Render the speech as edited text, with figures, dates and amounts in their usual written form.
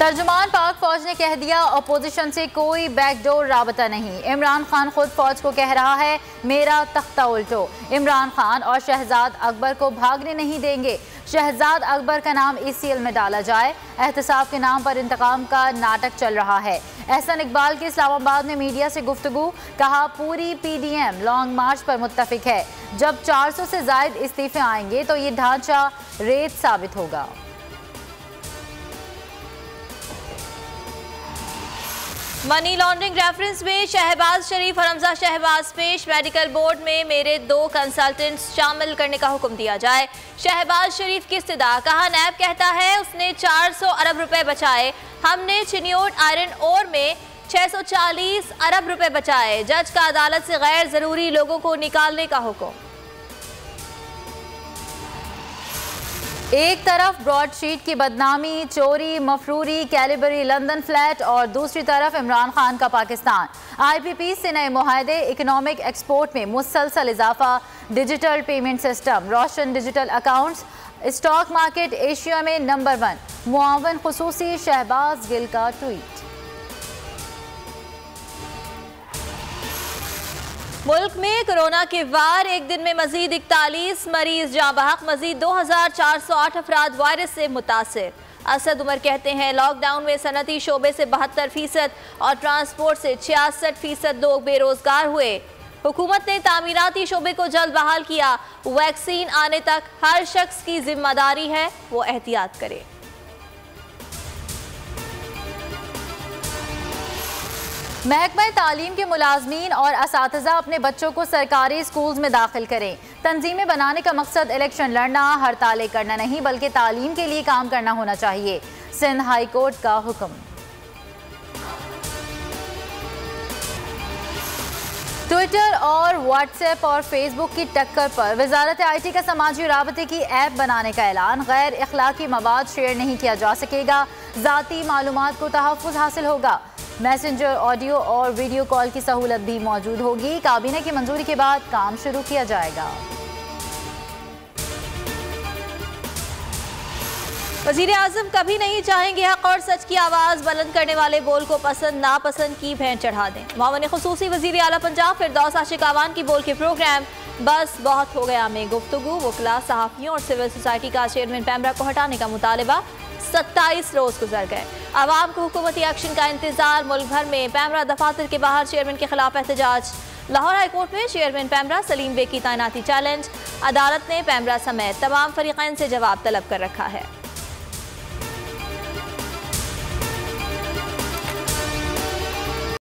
तर्जुमान पाक फौज ने कह दिया, अपोजिशन से कोई बैकडोर राबता नहीं। इमरान खान खुद फौज को कह रहा है, मेरा तख्ता उल्टो। इमरान खान और शहजाद अकबर को भागने नहीं देंगे। शहजाद अकबर का नाम ECL में डाला जाए। एहतसाब के नाम पर इंतकाम का नाटक चल रहा है। एहसन इकबाल की इस्लामाबाद में मीडिया से गुफ्तगू, कहा पूरी PDM लॉन्ग मार्च पर मुत्तफिक है। जब 400 से जायद इस्तीफे आएंगे तो ये ढांचा रेत साबित होगा। मनी लॉन्ड्रिंग रेफरेंस में शहबाज शरीफ और हमजा शहबाज पेश, मेडिकल बोर्ड में मेरे 2 कंसल्टेंट्स शामिल करने का हुक्म दिया जाए। शहबाज शरीफ की इस्तदा, कहा नैब कहता है उसने 400 अरब रुपए बचाए, हमने चिन्योट आयरन ओर में 640 अरब रुपए बचाए। जज का अदालत से गैर जरूरी लोगों को निकालने का हुक्म। एक तरफ ब्रॉडशीट की बदनामी, चोरी, मफरूरी, कैलिबरी लंदन फ्लैट और दूसरी तरफ इमरान खान का पाकिस्तान। IPP से नए मुआहदे, इकोनॉमिक एक्सपोर्ट में मुसलसल इजाफा, digital payment system, Roshan digital accounts, stock market Asia में नंबर 1। मुआवन खुसूसी शहबाज गिल का ट्वीट। मुल्क में कोरोना के वार, एक दिन में मजीद 41 मरीज जाँ बहक, मजीद 2408 अफराद वायरस से मुतासिर। असद उमर कहते हैं लॉकडाउन में सनती शोबे से 72% और ट्रांसपोर्ट से 66% लोग बेरोजगार हुए। हुकूमत ने तामीराती शोबे को जल्द बहाल किया। वैक्सीन आने तक हर शख्स की जिम्मेदारी है वो एहतियात करे। महकमा तालीम के मुलाजमीन और असातिज़ा अपने बच्चों को सरकारी स्कूल्स में दाखिल करें। तंजीमें बनाने का मकसद इलेक्शन लड़ना, हड़तालें करना नहीं बल्कि तालीम के लिए काम करना होना चाहिए। सिंध हाई कोर्ट का हुक्म। ट्विटर और व्हाट्सएप और फेसबुक की टक्कर पर वजारत IT का समाजी राबते की ऐप बनाने का ऐलान। गैर इखलाकी मवाद शेयर नहीं किया जा सकेगा। ज़ाती मालूमात को तहफ़्फ़ुज़ हासिल होगा। मैसेंजर ऑडियो और वीडियो कॉल की सहूलत भी मौजूद होगी। काबीना की मंजूरी के बाद काम शुरू किया जाएगा। वज़ीर आज़म कभी नहीं चाहेंगे हक और सच की आवाज़ बुलंद करने वाले बोल को पसंद नापसंद की भेंट चढ़ा दें। मामून खुसूसी वज़ीर आला पंजाब फिरदौस आशिक आवान की बोल के प्रोग्राम बस बहुत हो गया में गुफ्तगू, वकला, सहाफ़ियों और सिविल सोसाइटी का चेयरमैन पैमरा को हटाने का मुतालबा। 27 रोज गुजर गए। आवाम को हुकूमती एक्शन का इंतजार। मुल्क भर में पैमरा दफातर के बाहर चेयरमैन के खिलाफ एहतजाज। लाहौर हाईकोर्ट में चेयरमैन पैमरा सलीम बेग की तैनाती चैलेंज। अदालत ने पैमरा समेत तमाम फरीकैन से जवाब तलब कर रखा है।